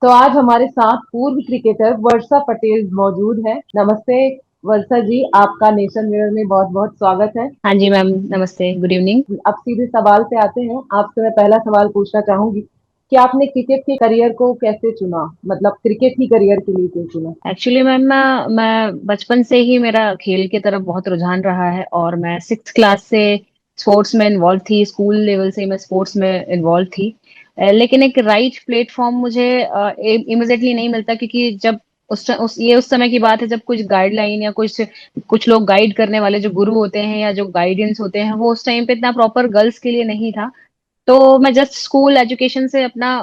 तो आज हमारे साथ पूर्व क्रिकेटर वर्षा पटेल मौजूद है। नमस्ते वर्षा जी, आपका नेशन मिरर में बहुत बहुत स्वागत है। हाँ जी मैम, नमस्ते, गुड इवनिंग। अब सीधे सवाल पे आते हैं। आपसे मैं पहला सवाल पूछना चाहूंगी कि आपने क्रिकेट के करियर को कैसे चुना, मतलब क्रिकेट ही करियर के लिए क्यों चुना? एक्चुअली मैम मैं बचपन से ही मेरा खेल की तरफ बहुत रुझान रहा है और मैं सिक्स क्लास से स्पोर्ट्स में इन्वॉल्व थी। स्कूल लेवल से ही मैं स्पोर्ट्स में इन्वॉल्व थी। लेकिन एक राइट प्लेटफॉर्म मुझे इमिजिएटली नहीं मिलता, क्योंकि जब उस समय की बात है जब कुछ गाइडलाइन या कुछ कुछ लोग गाइड करने वाले जो गुरु होते हैं या जो गाइडेंस होते हैं वो उस टाइम पे इतना प्रॉपर गर्ल्स के लिए नहीं था। तो मैं जस्ट स्कूल एजुकेशन से अपना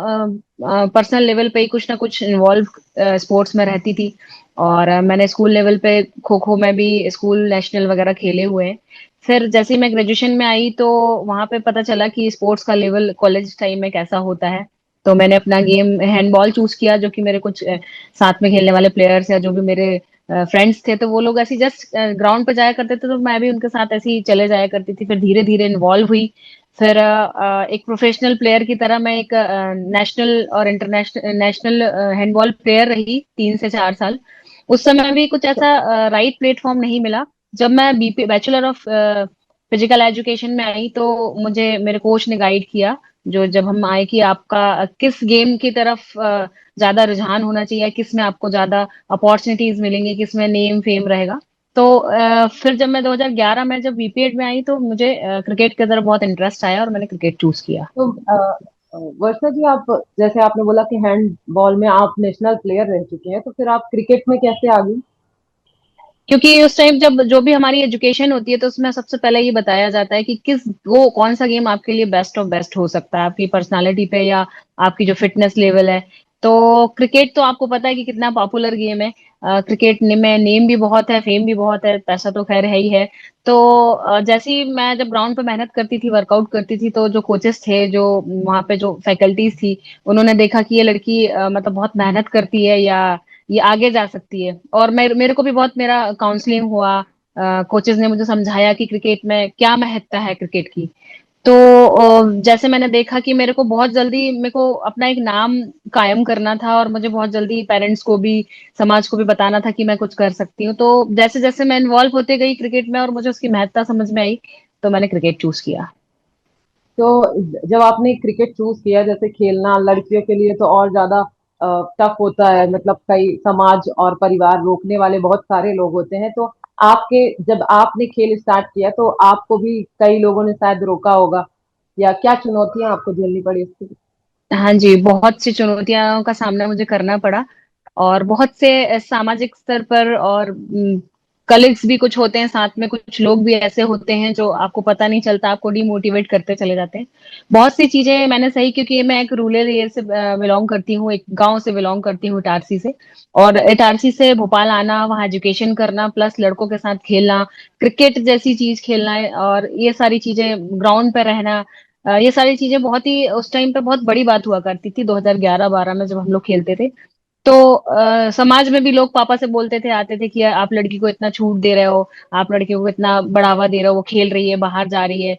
पर्सनल लेवल पे ही कुछ ना कुछ इन्वॉल्व स्पोर्ट्स में रहती थी। और मैंने स्कूल लेवल पे खो खो में भी स्कूल नेशनल वगैरह खेले हुए हैं। फिर जैसे ही मैं ग्रेजुएशन में आई तो वहां पे पता चला कि स्पोर्ट्स का लेवल कॉलेज टाइम में कैसा होता है। तो मैंने अपना गेम हैंडबॉल चूज किया, जो कि मेरे कुछ साथ में खेलने वाले प्लेयर्स या जो भी मेरे फ्रेंड्स थे तो वो लोग ऐसे जस्ट ग्राउंड पे जाया करते थे, तो मैं भी उनके साथ ऐसे ही चले जाया करती थी। फिर धीरे धीरे इन्वॉल्व हुई। फिर एक प्रोफेशनल प्लेयर की तरह मैं एक नेशनल और इंटरनेशनल नेशनल हैंडबॉल प्लेयर रही 3 से 4 साल। उस समय भी कुछ ऐसा राइट प्लेटफॉर्म नहीं मिला। जब मैं BP bachelor of physical education में आई तो मुझे मेरे कोच ने गाइड किया। जो जब हम आए कि आपका किस गेम की तरफ ज्यादा रुझान होना चाहिए, किस में आपको ज्यादा अपॉर्चुनिटीज मिलेंगी, किस में नेम फेम रहेगा। तो फिर जब मैं 2011 में जब बीपीएड में आई तो मुझे क्रिकेट की तरफ बहुत इंटरेस्ट आया और मैंने क्रिकेट चूज किया। तो वर्षा जी, आप जैसे आपने बोला कि हैंड बॉल में आप नेशनल प्लेयर रह चुके हैं, तो फिर आप क्रिकेट में कैसे आ गई? क्योंकि उस टाइम जब जो भी हमारी एजुकेशन होती है तो उसमें सबसे पहले ये बताया जाता है कि किस वो कौन सा गेम आपके लिए बेस्ट ऑफ बेस्ट हो सकता है आपकी पर्सनालिटी पे या आपकी जो फिटनेस लेवल है। तो क्रिकेट तो आपको पता है कि कितना पॉपुलर गेम है। क्रिकेट में नेम भी बहुत है, फेम भी बहुत है, पैसा तो खैर है ही है। तो जैसे ही मैं जब ग्राउंड पे मेहनत करती थी, वर्कआउट करती थी, तो जो कोचेस थे, जो वहाँ पे जो फैकल्टीज थी, उन्होंने देखा कि ये लड़की मतलब बहुत मेहनत करती है या ये आगे जा सकती है। और मेरे को भी बहुत मेरा काउंसलिंग हुआ। कोचेस ने मुझे समझाया कि क्रिकेट में क्या महत्ता है क्रिकेट की। तो जैसे मैंने देखा कि मेरे को बहुत जल्दी मेरे को अपना एक नाम कायम करना था और मुझे बहुत जल्दी पेरेंट्स को भी समाज को भी बताना था कि मैं कुछ कर सकती हूँ। तो जैसे जैसे मैं इन्वॉल्व होते गई क्रिकेट में और मुझे उसकी महत्ता समझ में आई तो मैंने क्रिकेट चूज किया। तो जब आपने क्रिकेट चूज किया, जैसे खेलना लड़कियों के लिए तो और ज्यादा टफ होता है, मतलब कई समाज और परिवार रोकने वाले बहुत सारे लोग होते हैं, तो आपके जब आपने खेल स्टार्ट किया तो आपको भी कई लोगों ने शायद रोका होगा, या क्या चुनौतियां आपको झेलनी पड़ी इसकी? हाँ जी, बहुत सी चुनौतियों का सामना मुझे करना पड़ा। और बहुत से सामाजिक स्तर पर और कलीग्स भी कुछ होते हैं, साथ में कुछ लोग भी ऐसे होते हैं जो आपको पता नहीं चलता, आपको डिमोटिवेट करते चले जाते हैं। बहुत सी चीजें मैंने सही, क्योंकि मैं एक रूरल एरिया से बिलोंग करती हूँ, एक गांव से बिलोंग करती हूँ, इटारसी से। और इटारसी से भोपाल आना, वहाँ एजुकेशन करना, प्लस लड़कों के साथ खेलना, क्रिकेट जैसी चीज खेलना है, और ये सारी चीजें, ग्राउंड पे रहना, ये सारी चीजें बहुत ही उस टाइम पे बहुत बड़ी बात हुआ करती थी 2011-12 में जब हम लोग खेलते थे। तो समाज में भी लोग पापा से बोलते थे, आते थे कि आप लड़की को इतना छूट दे रहे हो, आप लड़की को इतना बढ़ावा दे रहे हो, वो खेल रही है, बाहर जा रही है।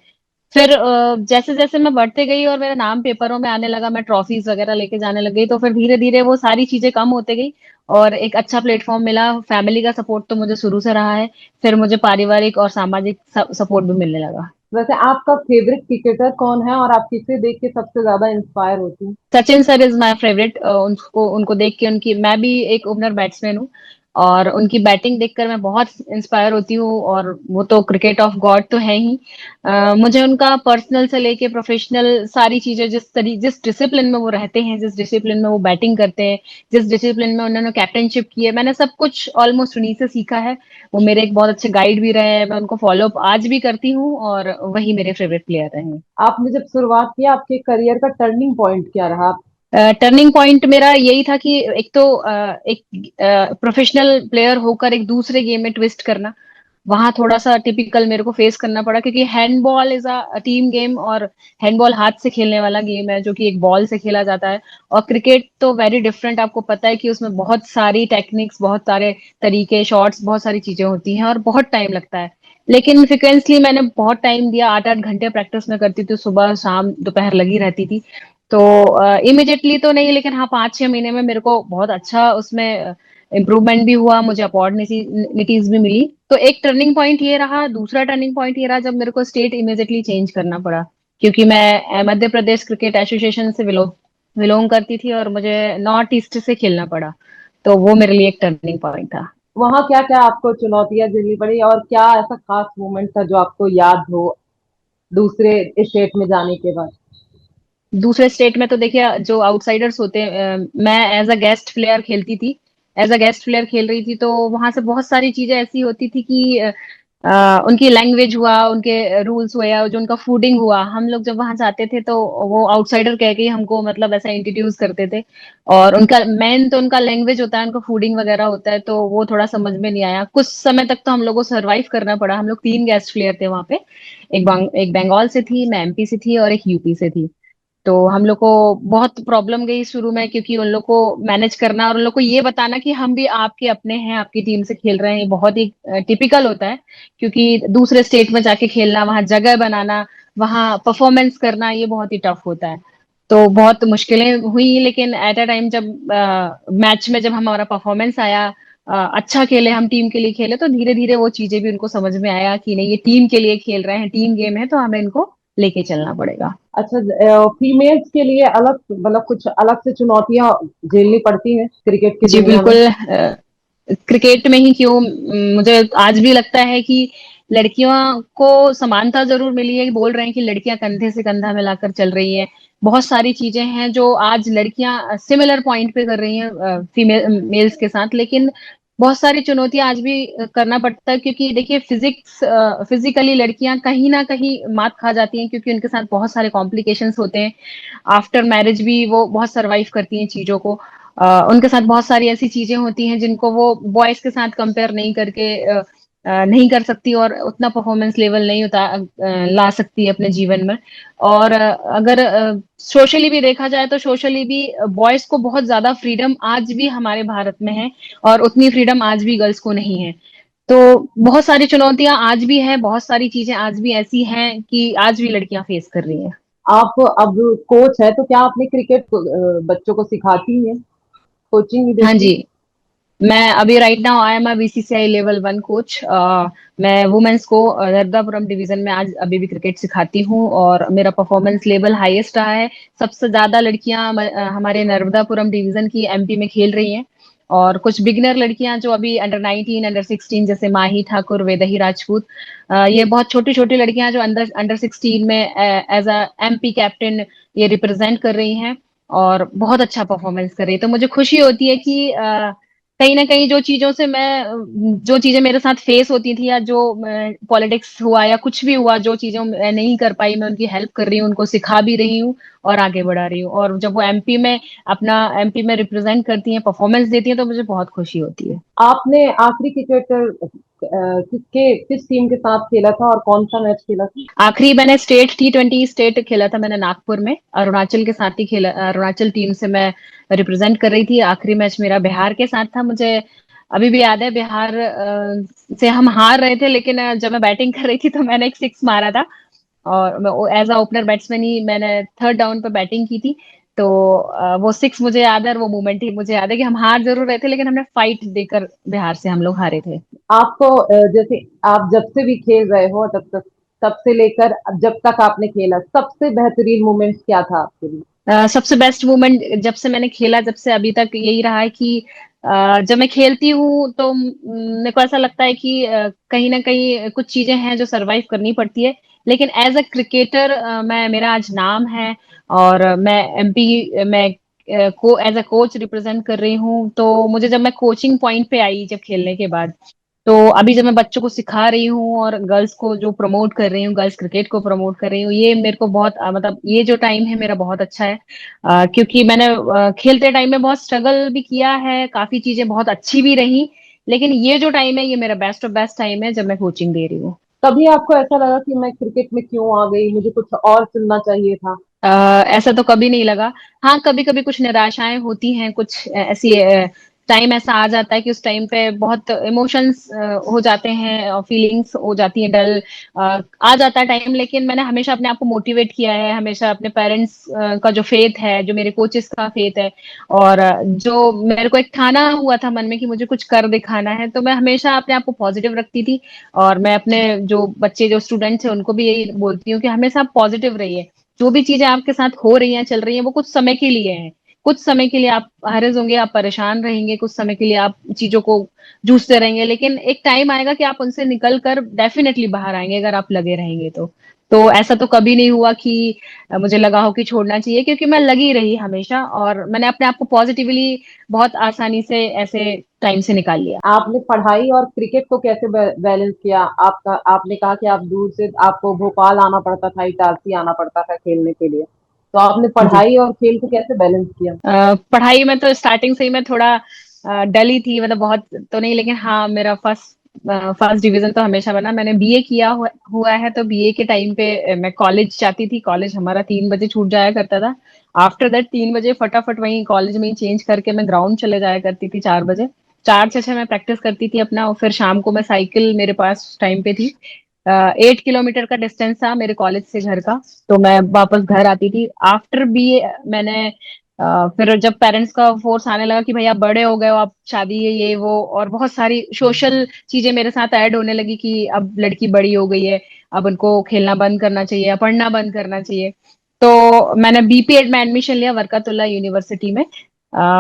फिर जैसे जैसे मैं बढ़ते गई और मेरा नाम पेपरों में आने लगा, मैं ट्रॉफीज वगैरह लेके जाने लग गई, तो फिर धीरे धीरे वो सारी चीजें कम होते गई और एक अच्छा प्लेटफॉर्म मिला। फैमिली का सपोर्ट तो मुझे शुरू से रहा है, फिर मुझे पारिवारिक और सामाजिक सपोर्ट भी मिलने लगा। वैसे आपका फेवरेट क्रिकेटर कौन है और आप किसे देख के सबसे ज्यादा इंस्पायर होती हैं? Sachin sir is my favourite. उनको उनको देख के, उनकी, मैं भी एक ओपनर बैट्समैन हूँ और उनकी बैटिंग देखकर मैं बहुत इंस्पायर होती हूँ। और वो तो क्रिकेट ऑफ गॉड तो है ही। मुझे उनका पर्सनल से लेके प्रोफेशनल सारी चीजें, जिस डिसिप्लिन में वो रहते हैं, जिस डिसिप्लिन में वो बैटिंग करते हैं, जिस डिसिप्लिन में उन्होंने कैप्टनशिप की है, मैंने सब कुछ ऑलमोस्ट उन्हीं से सीखा है। वो मेरे एक बहुत अच्छे गाइड भी रहे हैं, मैं उनको फॉलो अप आज भी करती हूँ और वही मेरे फेवरेट प्लेयर रहे हैं। आपने जब शुरुआत किया, आपके करियर का टर्निंग पॉइंट क्या रहा? टर्निंग पॉइंट मेरा यही था कि एक तो एक प्रोफेशनल प्लेयर होकर एक दूसरे गेम में ट्विस्ट करना, वहां थोड़ा सा टिपिकल मेरे को फेस करना पड़ा, क्योंकि handball is a team game और हैंडबॉल हाथ से खेलने वाला गेम है जो कि एक बॉल से खेला जाता है। और क्रिकेट तो वेरी डिफरेंट, आपको पता है कि उसमें बहुत सारी टेक्निक्स, बहुत सारे तरीके, शॉट्स, बहुत सारी चीजें होती हैं और बहुत टाइम लगता है। लेकिन फ्रिक्वेंसली मैंने बहुत टाइम दिया, 8-8 घंटे प्रैक्टिस में करती थी, सुबह शाम दोपहर लगी रहती थी। तो इमिडिएटली तो नहीं, लेकिन हाँ 5-6 महीने में मेरे को बहुत अच्छा उसमें इम्प्रूवमेंट भी हुआ, मुझे अपॉर्चुनिटीज भी मिली। तो एक टर्निंग पॉइंट ये रहा। दूसरा टर्निंग पॉइंट ये रहा जब मेरे को स्टेट इमिडिएटली चेंज करना पड़ा, क्योंकि मैं मध्य प्रदेश क्रिकेट एसोसिएशन से बिलोंग करती थी और मुझे नॉर्थ ईस्ट से खेलना पड़ा। तो वो मेरे लिए एक टर्निंग पॉइंट था। वहां क्या क्या आपको चुनौतियां झेलनी पड़ी और क्या ऐसा खास मोमेंट था जो आपको याद हो दूसरे स्टेट में जाने के बाद? दूसरे स्टेट में तो देखिए, जो आउटसाइडर्स होते हैं, मैं एज अ गेस्ट प्लेयर खेलती थी। एज अ गेस्ट प्लेयर खेल रही थी, तो वहां से बहुत सारी चीजें ऐसी होती थी कि उनकी लैंग्वेज हुआ, उनके रूल्स हुए, या जो उनका फूडिंग हुआ, हम लोग जब वहां जाते थे तो वो आउटसाइडर कह के ही हमको मतलब ऐसा इंट्रोड्यूस करते थे। और उनका मेन तो उनका लैंग्वेज होता है, उनका फूडिंग वगैरह होता है, तो वो थोड़ा समझ में नहीं आया। कुछ समय तक तो हम लोग को सर्वाइव करना पड़ा। हम लोग 3 गेस्ट प्लेयर थे वहां पे। एक बंगाल से थी, मैं एमपी से थी, और एक यूपी से थी। तो हम लोग को बहुत प्रॉब्लम गई शुरू में, क्योंकि उन लोग को मैनेज करना और उन लोग को ये बताना कि हम भी आपके अपने हैं, आपकी टीम से खेल रहे हैं, ये बहुत ही टिपिकल होता है। क्योंकि दूसरे स्टेट में जाके खेलना, वहां जगह बनाना, वहां परफॉर्मेंस करना, ये बहुत ही टफ होता है। तो बहुत मुश्किलें हुई, लेकिन एट अ टाइम जब मैच में जब हमारा परफॉर्मेंस आया, अच्छा खेले, हम टीम के लिए खेले, तो धीरे धीरे वो चीजें भी उनको समझ में आया कि नहीं, ये टीम के लिए खेल रहे हैं, टीम गेम है, तो हमें इनको लेके चलना पड़ेगा। अच्छा, फीमेल्स के लिए अलग मतलब कुछ अलग से चुनौतियां झेलनी पड़ती हैं क्रिकेट की जी दुनिया में? बिल्कुल। क्रिकेट में ही क्यों, मुझे आज भी लगता है कि लड़कियों को समानता जरूर मिली है। बोल रहे हैं कि लड़कियां कंधे से कंधा मिलाकर चल रही हैं। बहुत सारी चीजें हैं जो आज लड़कियां सिमिलर पॉइंट पे कर रही हैं फीमेल मेल्स के साथ, लेकिन बहुत सारी चुनौतियां आज भी करना पड़ता है, क्योंकि देखिए फिजिकली लड़कियां कहीं ना कहीं मात खा जाती हैं, क्योंकि उनके साथ बहुत सारे कॉम्प्लिकेशंस होते हैं। आफ्टर मैरिज भी वो बहुत सरवाइव करती हैं चीजों को। उनके साथ बहुत सारी ऐसी चीजें होती हैं जिनको वो बॉयज के साथ कंपेयर नहीं करके नहीं कर सकती, और उतना परफॉर्मेंस लेवल नहीं ला सकती है अपने जीवन में। और अगर सोशली भी देखा जाए, तो सोशली भी बॉयज को बहुत ज्यादा फ्रीडम आज भी हमारे भारत में है, और उतनी फ्रीडम आज भी गर्ल्स को नहीं है। तो बहुत सारी चुनौतियां आज भी है, बहुत सारी चीजें आज भी ऐसी हैं कि आज भी लड़कियां फेस कर रही हैं। आप अब कोच है तो क्या आपने क्रिकेट बच्चों को सिखाती हैं, कोचिंग भी हाँ देती जी। हैं? मैं अभी right now I am a BCCI level 1 coach. मैं वुमेन्स को नर्मदापुरम डिवीजन में आज अभी भी क्रिकेट सिखाती हूँ, और मेरा परफॉर्मेंस लेवल हाईएस्ट रहा है। सबसे ज्यादा लड़कियां हमारे नर्मदापुरम डिवीजन की एमपी में खेल रही हैं। और कुछ बिगिनर लड़कियां जो अभी अंडर 19, अंडर 16, जैसे माही ठाकुर, वेदही राजपूत, ये बहुत छोटी छोटी लड़कियां जो अंडर अंडर 16 में एज अ एमपी कैप्टन ये रिप्रेजेंट कर रही हैं, और बहुत अच्छा परफॉर्मेंस कर रही है। तो मुझे खुशी होती है कि कहीं ना कहीं जो चीजें मेरे साथ फेस होती थी, या जो पॉलिटिक्स हुआ या कुछ भी हुआ, जो चीजें मैं नहीं कर पाई, मैं उनकी हेल्प कर रही हूँ, उनको सिखा भी रही हूँ और आगे बढ़ा रही हूँ। और जब वो एमपी में रिप्रेजेंट करती हैं, परफॉर्मेंस देती हैं, तो मुझे बहुत खुशी होती है। आपने आखिरी क्रिकेटर किस टीम के साथ खेला था और कौन सा मैच खेला था? आखिरी मैंने स्टेट T20 स्टेट खेला था, मैंने नागपुर में अरुणाचल के साथ ही खेला। अरुणाचल टीम से मैं रिप्रेजेंट कर रही थी। आखिरी मैच मेरा बिहार के साथ था। मुझे अभी भी याद है, बिहार से हम हार रहे थे, लेकिन जब मैं बैटिंग कर रही थी तो मैंने एक सिक्स मारा था। और मैं एज अ ओपनर बैट्समैन ही मैंने थर्ड डाउन पे बैटिंग की थी। तो वो सिक्स मुझे याद है, और वो मोमेंट ही मुझे याद है कि हम हार जरूर रहे थे, लेकिन हमने फाइट देकर बिहार से हम लोग हारे थे। आपको जैसे आप जब से भी खेल रहे हो तब तक, तब से लेकर अब जब तक आपने खेला, सबसे बेहतरीन मोमेंट क्या था आपके लिए? सबसे बेस्ट मोमेंट जब से मैंने खेला, जब से अभी तक, यही रहा है कि जब मैं खेलती हूँ तो मेरे को ऐसा लगता है कि कहीं ना कहीं कुछ चीजें हैं जो सरवाइव करनी पड़ती है। लेकिन एज अ क्रिकेटर मैं मेरा आज नाम है, और मैं एमपी मैं को एज अ कोच रिप्रेजेंट कर रही हूँ। तो मुझे, जब मैं कोचिंग पॉइंट पे आई जब खेलने के बाद, तो अभी जब मैं बच्चों को सिखा रही हूँ और गर्ल्स को जो प्रमोट कर रही हूँ, गर्ल्स क्रिकेट को प्रमोट कर रही हूँ, ये मेरे को बहुत मतलब ये जो टाइम है मेरा बहुत अच्छा है। क्योंकि मैंने खेलते टाइम में बहुत स्ट्रगल भी किया है, काफी चीजें बहुत अच्छी भी रही, लेकिन ये जो टाइम है ये मेरा बेस्ट ऑफ बेस्ट टाइम है जब मैं कोचिंग दे रही हूँ। कभी आपको ऐसा लगा कि मैं क्रिकेट में क्यों आ गई, मुझे कुछ और चुनना चाहिए था? ऐसा तो कभी नहीं लगा। हाँ, कभी कभी कुछ निराशाएं होती हैं, कुछ ऐसी टाइम ऐसा आ जाता है कि उस टाइम पे बहुत इमोशंस हो जाते हैं और फीलिंग्स हो जाती है डल, आ जाता है टाइम। लेकिन मैंने हमेशा अपने आप को मोटिवेट किया है, हमेशा अपने पेरेंट्स का जो फेथ है, जो मेरे कोचेस का फेथ है, और जो मेरे को एक ठाना हुआ था मन में कि मुझे कुछ कर दिखाना है, तो मैं हमेशा अपने आप को पॉजिटिव रखती थी। और मैं अपने जो बच्चे, जो स्टूडेंट्स हैं, उनको भी यही बोलती हूँ कि हमेशा आप पॉजिटिव रहिए। जो भी चीजें आपके साथ हो रही हैं, चल रही हैं, वो कुछ समय के लिए है। कुछ समय के लिए आप हरज होंगे, आप परेशान रहेंगे, कुछ समय के लिए आप चीजों को जूझते रहेंगे, लेकिन एक टाइम आएगा कि आप उनसे निकल कर डेफिनेटली बाहर आएंगे, अगर आप लगे रहेंगे तो ऐसा तो कभी नहीं हुआ कि मुझे लगा हो कि छोड़ना चाहिए, क्योंकि मैं लगी रही हमेशा, और मैंने अपने आप को पॉजिटिवली बहुत आसानी से ऐसे टाइम से निकाल लिया। आपने पढ़ाई और क्रिकेट को कैसे बैलेंस किया? आपका आपने कहा कि आप दूर से आपको भोपाल आना पड़ता था, इटारसी आना पड़ता था खेलने के लिए, तो आपने जी। पढ़ाई और खेल को कैसे बैलेंस किया? पढ़ाई में तो स्टार्टिंग से ही मैं थोड़ा डल ही थी, मतलब बहुत तो नहीं, लेकिन हाँ, मेरा फर्स्ट डिवीजन तो हमेशा बना। मैंने बीए किया हुआ है, तो बीए के टाइम पे मैं कॉलेज जाती थी। कॉलेज हमारा 3 बजे छूट जाया करता था। आफ्टर दैट 3 बजे फटाफट वहीं कॉलेज में ही चेंज करके मैं ग्राउंड चले जाया करती थी 4 बजे। 4 से 6 मैं प्रैक्टिस करती थी अपना, और फिर शाम को मैं साइकिल, मेरे पास उस टाइम पे थी, 8 किलोमीटर का डिस्टेंस था मेरे कॉलेज से घर का, तो मैं वापस घर आती थी। आफ्टर बीए मैंने फिर जब पेरेंट्स का फोर्स आने लगा कि भैया आप बड़े हो गए हो, आप शादी है, ये वो, और बहुत सारी सोशल चीजें मेरे साथ ऐड होने लगी कि अब लड़की बड़ी हो गई है, अब उनको खेलना बंद करना चाहिए या पढ़ना बंद करना चाहिए। तो मैंने बीपीएड में एडमिशन लिया वर्कतुल्ला यूनिवर्सिटी में।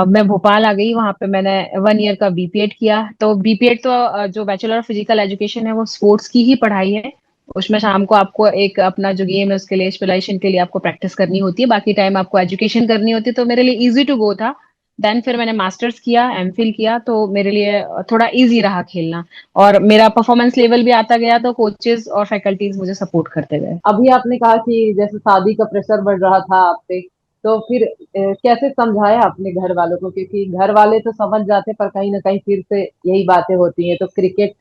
मैं भोपाल आ गई, वहां पे मैंने 1 ईयर का बीपीएड किया। तो बीपीएड तो जो बैचलर ऑफ फिजिकल एजुकेशन है, वो स्पोर्ट्स की ही पढ़ाई है। उसमें शाम को आपको एक अपना जो गेम है उसके लिए, स्पेशलाइजेशन के लिए आपको प्रैक्टिस करनी होती है, बाकी टाइम आपको एजुकेशन करनी होती है, तो मेरे लिए इजी टू गो था। देन फिर मैंने मास्टर्स किया, एमफिल किया, तो मेरे लिए थोड़ा इजी रहा खेलना, और मेरा परफॉर्मेंस लेवल भी आता गया, तो कोचेस और फैकल्टीज मुझे सपोर्ट करते गए। अभी आपने कहा कि जैसे शादी का प्रेशर बढ़ रहा था आप पे, तो फिर कैसे समझाया अपने घर वालों को? क्योंकि घर वाले तो समझ जाते, पर कहीं ना कहीं फिर से यही बातें होती हैं, तो क्रिकेट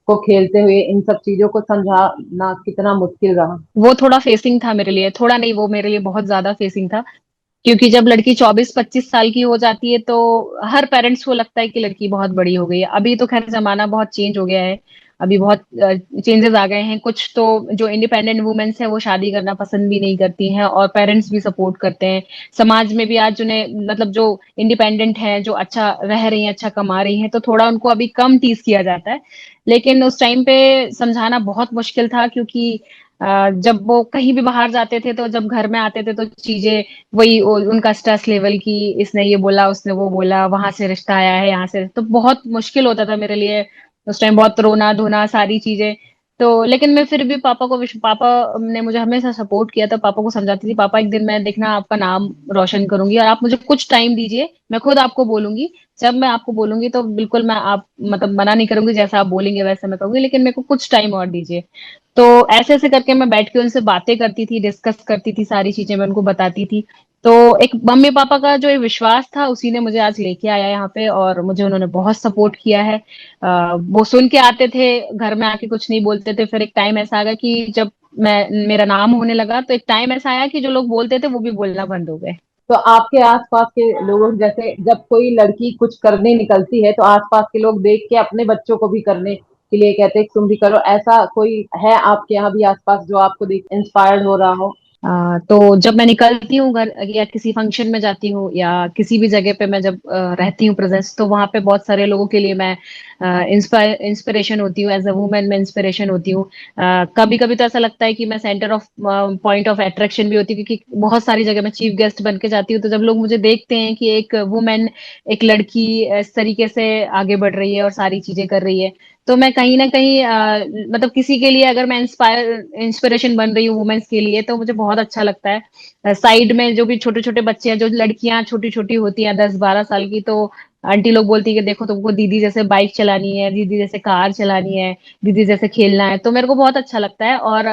को खेलते हुए इन सब चीजों को समझाना कितना मुश्किल रहा? वो थोड़ा फेसिंग था मेरे लिए, थोड़ा नहीं, वो मेरे लिए बहुत ज्यादा फेसिंग था। क्योंकि जब लड़की 24-25 साल की हो जाती है, तो हर पेरेंट्स को लगता है कि लड़की बहुत बड़ी हो गई है। अभी तो खैर जमाना बहुत चेंज हो गया है, अभी बहुत चेंजेस आ गए हैं। कुछ तो जो इंडिपेंडेंट वुमेन्स है, वो शादी करना पसंद भी नहीं करती हैं, और पेरेंट्स भी सपोर्ट करते हैं। समाज में भी आज उन्हें, मतलब जो इंडिपेंडेंट है, जो अच्छा रह रही हैं, अच्छा कमा रही हैं, तो थोड़ा उनको अभी कम टीज किया जाता है। लेकिन उस टाइम पे समझाना बहुत मुश्किल था, क्योंकि जब वो कहीं भी बाहर जाते थे, तो जब घर में आते थे, तो चीजें वही उनका स्ट्रेस लेवल की, इसने ये बोला, उसने वो बोला, वहां से रिश्ता आया है, यहाँ से, तो बहुत मुश्किल होता था मेरे लिए उस टाइम, बहुत रोना धोना सारी चीजें। तो लेकिन मैं फिर भी पापा ने मुझे हमेशा सपोर्ट किया था। पापा को समझाती थी, पापा एक दिन मैं देखना आपका नाम रोशन करूंगी, और आप मुझे कुछ टाइम दीजिए, मैं खुद आपको बोलूंगी। जब मैं आपको बोलूंगी तो बिल्कुल मैं, आप मतलब मना नहीं करूंगी, जैसा आप बोलेंगे वैसे मैं करूंगी, लेकिन मेरे को कुछ टाइम और दीजिए। तो ऐसे ऐसे करके मैं बैठ के उनसे बातें करती थी, डिस्कस करती थी, सारी चीजें मैं उनको बताती थी। तो एक मम्मी पापा का जो ये विश्वास था, उसी ने मुझे आज लेके आया यहाँ पे, और मुझे उन्होंने बहुत सपोर्ट किया है। वो सुन के आते थे, घर में आके कुछ नहीं बोलते थे। फिर एक टाइम ऐसा आ गया कि जब मेरा नाम होने लगा, तो एक टाइम ऐसा आया कि जो लोग बोलते थे वो भी बोलना बंद हो गए। तो आपके आसपास के लोगों, जैसे जब कोई लड़की कुछ करने निकलती है, तो आसपास के लोग देख के अपने बच्चों को भी करने के लिए कहते हैं कि तुम भी करो, ऐसा कोई है आपके यहाँ भी आसपास जो आपको देख इंस्पायर्ड हो रहा हो? तो जब मैं निकलती हूँ घर, या किसी फंक्शन में जाती हूँ, या किसी भी जगह पे मैं जब रहती हूँ प्रेजेंस, तो वहां पे बहुत सारे लोगों के लिए मैं इंस्पिरेशन होती हूँ। एज अ वुमेन मैं इंस्पिरेशन होती हूँ। कभी कभी तो ऐसा लगता है कि मैं centre of point of attraction भी होती हूँ, क्योंकि बहुत सारी जगह मैं चीफ गेस्ट बन के जाती हूँ। तो जब लोग मुझे देखते हैं कि एक वुमेन, एक लड़की इस तरीके से आगे बढ़ रही है और सारी चीजें कर रही है, तो मैं कहीं ना कहीं मतलब किसी के लिए अगर मैं इंस्पिरेशन बन रही हूँ वुमेन्स के लिए, तो मुझे बहुत अच्छा लगता है। साइड में जो भी छोटे छोटे बच्चे हैं, जो लड़कियां छोटी छोटी होती हैं 10-12 साल की, तो आंटी लोग बोलती है कि देखो, तुमको दीदी जैसे बाइक चलानी है, दीदी जैसे कार चलानी है, दीदी जैसे खेलना है, तो मेरे को बहुत अच्छा लगता है। और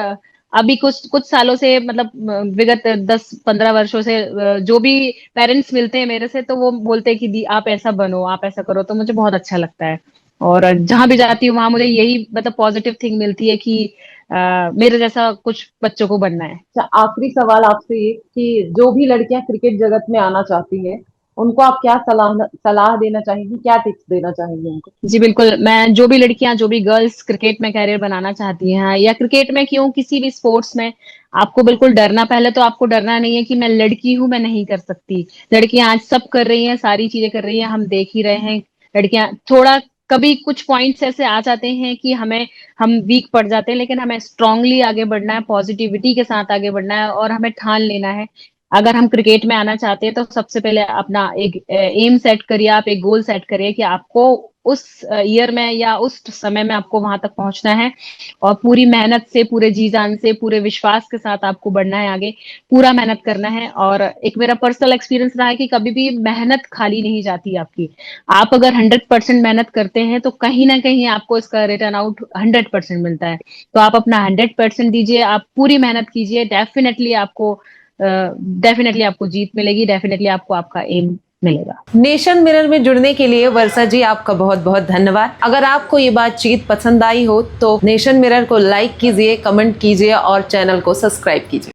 अभी कुछ कुछ सालों से, मतलब विगत 10-15 वर्षों से जो भी पेरेंट्स मिलते हैं मेरे से, तो वो बोलते हैं कि दी आप ऐसा बनो, आप ऐसा करो, तो मुझे बहुत अच्छा लगता है। और जहां भी जाती हूँ, वहां मुझे यही मतलब पॉजिटिव थिंग मिलती है कि मेरे जैसा कुछ बच्चों को बनना है। अच्छा, आखिरी सवाल आपसे ये कि जो भी लड़कियां क्रिकेट जगत में आना चाहती हैं, उनको आप क्या सलाह सलाह देना चाहेंगी, क्या टिप्स देना चाहेंगी उनको? जी बिल्कुल, मैं जो भी लड़कियां, जो भी गर्ल्स क्रिकेट में करियर बनाना चाहती हैं या क्रिकेट में क्यों किसी भी स्पोर्ट्स में, आपको बिल्कुल डरना, पहले तो आपको डरना नहीं है कि मैं लड़की हूं, मैं नहीं कर सकती। लड़कियां आज सब कर रही हैं, सारी चीजें कर रही हैं, हम देख ही रहे हैं। लड़कियां थोड़ा कभी कुछ पॉइंट्स ऐसे आ जाते हैं कि हम वीक पड़ जाते हैं, लेकिन हमें स्ट्रांगली आगे बढ़ना है, पॉजिटिविटी के साथ आगे बढ़ना है और हमें ठान लेना है। अगर हम क्रिकेट में आना चाहते हैं तो सबसे पहले अपना एक एम सेट करिए, आप एक गोल सेट करिए कि आपको उस ईयर में या उस समय में आपको वहां तक पहुंचना है, और पूरी मेहनत से, पूरे जी जान से, पूरे विश्वास के साथ आपको बढ़ना है आगे, पूरा मेहनत करना है। और एक मेरा पर्सनल एक्सपीरियंस रहा है कि कभी भी मेहनत खाली नहीं जाती आपकी। आप अगर 100% मेहनत करते हैं तो कहीं ना कहीं आपको इसका रिटर्न आउट 100% मिलता है। तो आप अपना 100% दीजिए, आप पूरी मेहनत कीजिए, डेफिनेटली आपको जीत मिलेगी, डेफिनेटली आपको आपका एम मिलेगा। नेशन मिरर में जुड़ने के लिए वर्षा जी आपका बहुत बहुत धन्यवाद। अगर आपको ये बातचीत पसंद आई हो तो नेशन मिरर को लाइक कीजिए, कमेंट कीजिए और चैनल को सब्सक्राइब कीजिए।